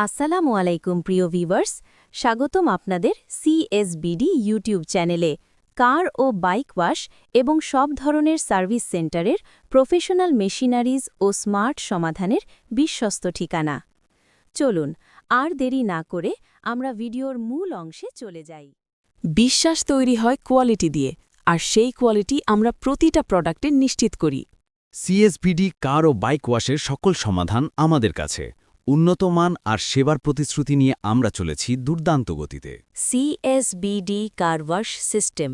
আসসালামু আলাইকুম প্রিয় ভিউয়ার্স, স্বাগতম আপনাদের সিএসবিডি ইউটিউব চ্যানেলে। কার ও বাইক ওয়াশ এবং সব ধরনের সার্ভিস সেন্টারের প্রফেশনাল মেশিনারিজ ও স্মার্ট সমাধানের বিশ্বস্ত ঠিকানা। চলুন আর দেরি না করে আমরা ভিডিওর মূল অংশে চলে যাই। বিশ্বাস তৈরি হয় কোয়ালিটি দিয়ে, আর সেই কোয়ালিটি আমরা প্রতিটা প্রোডাক্টে নিশ্চিত করি। সিএসবিডি কার ও বাইক ওয়াশের সকল সমাধান আমাদের কাছে। উন্নত মান আর সেবার প্রতিশ্রুতি নিয়ে আমরা চলেছি দুর্দান্ত গতিতে। সিএসবিডি কার ওয়াশ সিস্টেম।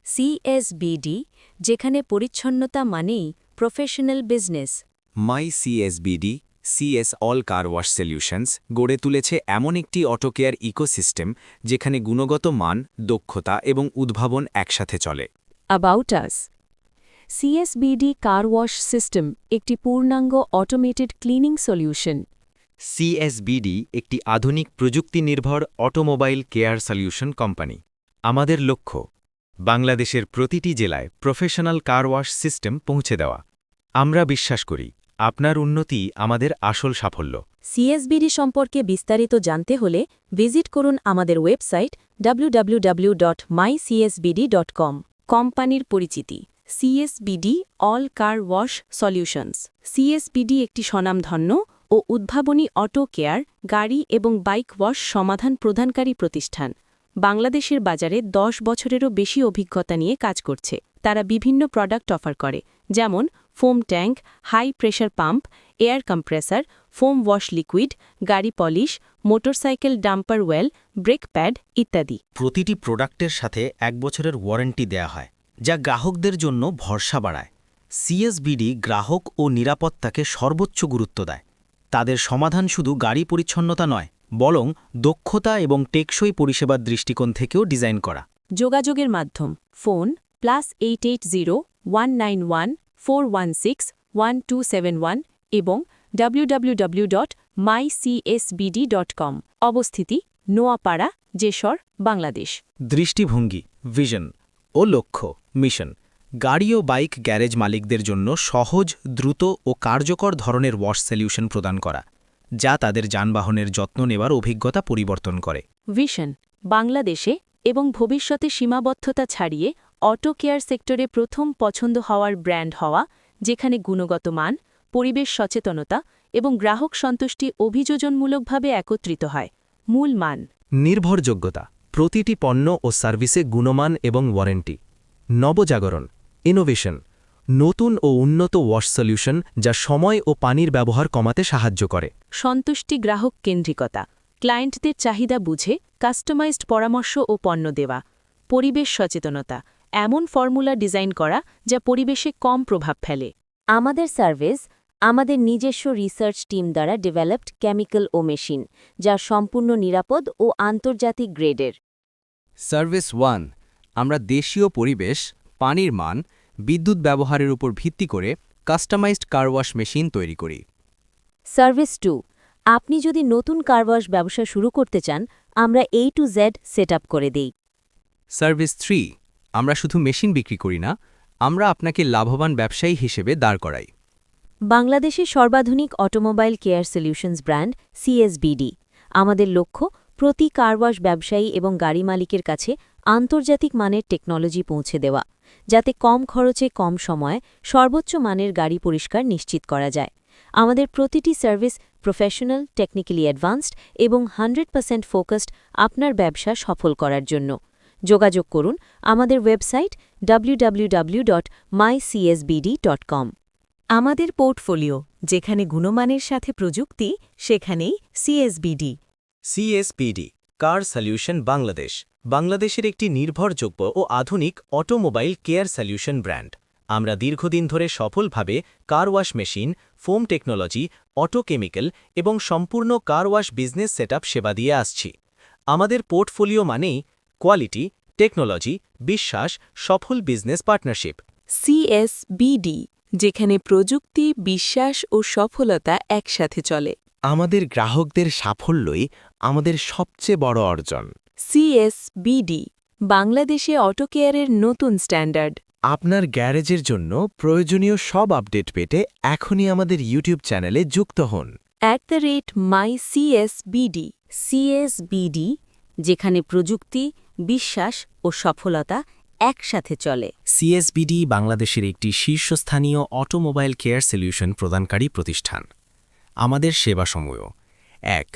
সিএসবিডি, যেখানে পরিচ্ছন্নতা মানেই professional business. My CSBD CS all car wash solutions গড়ে তুলেছে এমন একটি অটোকেয়ার ইকোসিস্টেম যেখানে গুণগত মান, দক্ষতা এবং উদ্ভাবন একসাথে চলে। About us. সিএসবিডি car wash system একটি পূর্ণাঙ্গ অটোমেটেড ক্লিনিং সলিউশন। সিএসবিডি একটি আধুনিক প্রযুক্তিনির্ভর অটোমোবাইল কেয়ার সলিউশন কোম্পানি। আমাদের লক্ষ্য বাংলাদেশের প্রতিটি জেলায় প্রফেশনাল কার ওয়াশ সিস্টেম পৌঁছে দেওয়া। আমরা বিশ্বাস করি আপনার উন্নতি আমাদের আসল সাফল্য। সিএসবিডি সম্পর্কে বিস্তারিত জানতে হলে ভিজিট করুন আমাদের ওয়েবসাইট www.mycsbd.com। কোম্পানির পরিচিতি: সিএসবিডি অল কার ওয়াশ সলিউশনস। সিএসবিডি একটি স্বনামধন্য ও উদ্ভাবনী অটো কেয়ার, গাড়ি এবং বাইক ওয়াশ সমাধান প্রদানকারী প্রতিষ্ঠান। বাংলাদেশের বাজারে 10 বছরেরও বেশি অভিজ্ঞতা নিয়ে কাজ করছে। তারা বিভিন্ন প্রোডাক্ট অফার করে, যেমন foam tank, high pressure pump, air compressor, foam wash liquid, গাড়ি polish, motorcycle damper oil, brake pad ইত্যাদি। প্রতিটি প্রোডাক্টের সাথে 1 বছরের ওয়ারেন্টি দেয়া হয়, যা গ্রাহকদের জন্য ভরসা বাড়ায়। সিএসবিডি গ্রাহক ও নিরাপত্তাকে সর্বোচ্চ গুরুত্ব দেয়। তাদের সমাধান শুধু গাড়ি পরিচ্ছন্নতা নয়, বরং দক্ষতা এবং টেকসই পরিষেবার দৃষ্টিকোণ থেকেও ডিজাইন করা। যোগাযোগের মাধ্যম: ফোন +880-191-416-1271 এবং www.mycsbd.com। অবস্থিতি: নোয়াপাড়া, যেশর, বাংলাদেশ। দৃষ্টিভঙ্গি, ভিশন ও লক্ষ্য, মিশন: গাড়ি ও বাইক গ্যারেজ মালিকদের জন্য সহজ, দ্রুত ও কার্যকর ধরনের ওয়াশ সলিউশন প্রদান করা, যা তাদের যানবাহনের যত্ন নেবার অভিজ্ঞতা পরিবর্তন করে। ভিশন: বাংলাদেশে এবং ভবিষ্যতে সীমাবদ্ধতা ছাড়িয়ে অটো কেয়ার সেক্টরে প্রথম পছন্দ হওয়ার ব্র্যান্ড হওয়া, যেখানে গুণগত মান, পরিবেশ সচেতনতা এবং গ্রাহক সন্তুষ্টি অভিযোজনমূলকভাবে একত্রিত হয়। মূল মান: নির্ভরযোগ্যতা, প্রতিটি পণ্য ও সার্ভিসে গুণমান এবং ওয়ারেন্টি। নবজাগরণ, ইনোভেশন, নতুন ও উন্নত ওয়াশ সলিউশন যা সময় ও পানির ব্যবহার কমাতে সাহায্য করে। সন্তুষ্টি, গ্রাহক কেন্দ্রিকতা, ক্লায়েন্টদের চাহিদা বুঝে কাস্টমাইজড পরামর্শ ও পণ্য দেওয়া। পরিবেশ সচেতনতা, এমন ফর্মুলা ডিজাইন করা যা পরিবেশে কম প্রভাব ফেলে। আমাদের সার্ভিস: আমাদের নিজস্ব রিসার্চ টিম দ্বারা ডেভেলপড কেমিক্যাল ও মেশিন, যা সম্পূর্ণ নিরাপদ ও আন্তর্জাতিক গ্রেডের। সার্ভিস 1: আমরা দেশীয় পরিবেশ, পানির মান, বিদ্যুৎ ব্যবহারের উপর ভিত্তি করে কাস্টমাইজড কার ওয়াশ মেশিন তৈরি করি। সার্ভিস 2: আপনি যদি নতুন কার ওয়াশ ব্যবসা শুরু করতে চান, আমরা A to Z সেটআপ করে দেই। সার্ভিস 3: আমরা শুধু মেশিন বিক্রি করি না, আমরা আপনাকে লাভবান ব্যবসায়ী হিসেবে দাঁড় করাই। বাংলাদেশের সর্বাধুনিক automobile care solutions brand CSBD. আমাদের লক্ষ্য প্রতি কার ওয়াশ ব্যবসায়ী এবং গাড়ি মালিকের কাছে আন্তর্জাতিক মানের টেকনোলজি পৌঁছে দেওয়া, যাতে কম খরচে কম সময়ে সর্বোচ্চ মানের গাড়ি পরিষ্কার নিশ্চিত করা যায়। আমাদের প্রতিটি সার্ভিস প্রফেশনাল, টেকনিক্যালি অ্যাডভান্সড এবং 100% ফোকাসড আপনার ব্যবসা সফল করার জন্য। যোগাযোগ করুন আমাদের ওয়েবসাইট www.mycsbd.com। আমাদের পোর্টফোলিও: যেখানে গুণমানের সাথে প্রযুক্তি, সেখানেই সিএসবিডি। সিএসবিডি কার সলিউশন বাংলাদেশ, বাংলাদেশের একটি নির্ভরযোগ্য ও আধুনিক অটোমোবাইল কেয়ার সলিউশন ব্র্যান্ড। আমরা দীর্ঘদিন ধরে সফলভাবে car wash machine, foam technology, auto chemical এবং সম্পূর্ণ কার ওয়াশ বিজনেস সেটআপ সেবা দিয়ে আসছি। আমাদের পোর্টফোলিও মানেই কোয়ালিটি, টেকনোলজি, বিশ্বাস, সফল বিজনেস পার্টনারশিপ। সিএসবিডি, যেখানে প্রযুক্তি, বিশ্বাস ও সফলতা একসাথে চলে। আমাদের গ্রাহকদের সাফল্যই আমাদের সবচেয়ে বড় অর্জন। সিএসবিডি, বাংলাদেশে অটো কেয়ারের নতুন স্ট্যান্ডার্ড। আপনার গ্যারেজের জন্য প্রয়োজনীয় সব আপডেট পেতে এখনই আমাদের ইউটিউব চ্যানেলে যুক্ত হন। @mycsbd CSBD, যেখানে প্রযুক্তি, বিশ্বাস ও সফলতা একসাথে চলে। সিএসবিডি বাংলাদেশের একটি শীর্ষস্থানীয় অটোমোবাইল কেয়ার সলিউশন প্রদানকারী প্রতিষ্ঠান। আমাদের সেবাসমূহ: ১.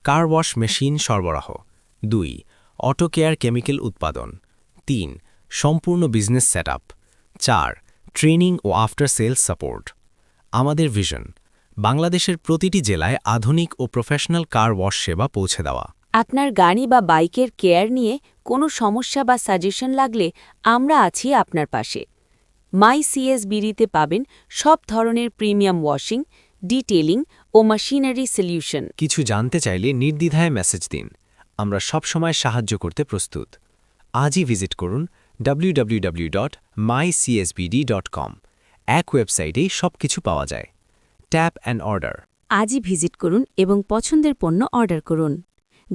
কার ওয়াশ মেশিন সরবরাহ। ২. অটো কেয়ার কেমিক্যাল উৎপাদন। ৩. সম্পূর্ণ বিজনেস সেটআপ। ৪. ট্রেনিং ও আফটার সেলস সাপোর্ট। আমাদের ভিশন: বাংলাদেশের প্রতিটি জেলায় আধুনিক ও প্রফেশনাল কার ওয়াশ সেবা পৌঁছে দেওয়া। আপনার গাড়ি বা বাইকের কেয়ার নিয়ে কোনো সমস্যা বা সাজেশন লাগলে আমরা আছি আপনার পাশে। মাইসিএসবিডিতে পাবেন সব ধরনের প্রিমিয়াম ওয়াশিং, ডিটেইলিং ও মেশিনারি সলিউশন। কিছু জানতে চাইলে নির্দ্বিধায় মেসেজ দিন, আমরা সবসময় সাহায্য করতে প্রস্তুত। আজই ভিজিট করুন www.mycsbd.com। এক ওয়েবসাইটেই সবকিছু পাওয়া যায়। Tap and order. আজই ভিজিট করুন এবং পছন্দের পণ্য অর্ডার করুন।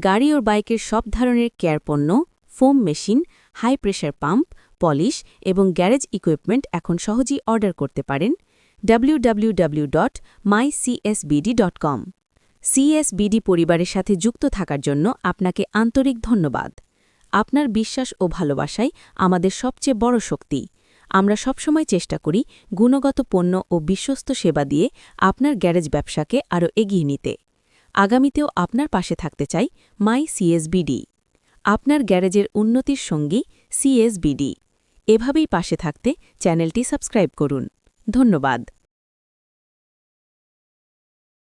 গাড়ি ও বাইকের সব ধরনের কেয়ার পণ্য, foam machine, high pressure pump, polish এবং গ্যারেজ ইকুইপমেন্ট এখন সহজেই অর্ডার করতে পারেন www.mycsbd.com। সিএসবিডি পরিবারের সাথে যুক্ত থাকার জন্য আপনাকে আন্তরিক ধন্যবাদ। আপনার বিশ্বাস ও ভালোবাসাই আমাদের সবচেয়ে বড় শক্তি। আমরা সবসময় চেষ্টা করি গুণগত পণ্য ও বিশ্বস্ত সেবা দিয়ে আপনার গ্যারেজ ব্যবসাকে আরও এগিয়ে নিতে। আগামীতেও আপনার পাশে থাকতে চাই মাইসিএসবিডি, আপনার গ্যারেজের উন্নতির সঙ্গী সিএসবিডি। এভাবেই পাশে থাকতে চ্যানেলটি সাবস্ক্রাইব করুন। ধন্যবাদ।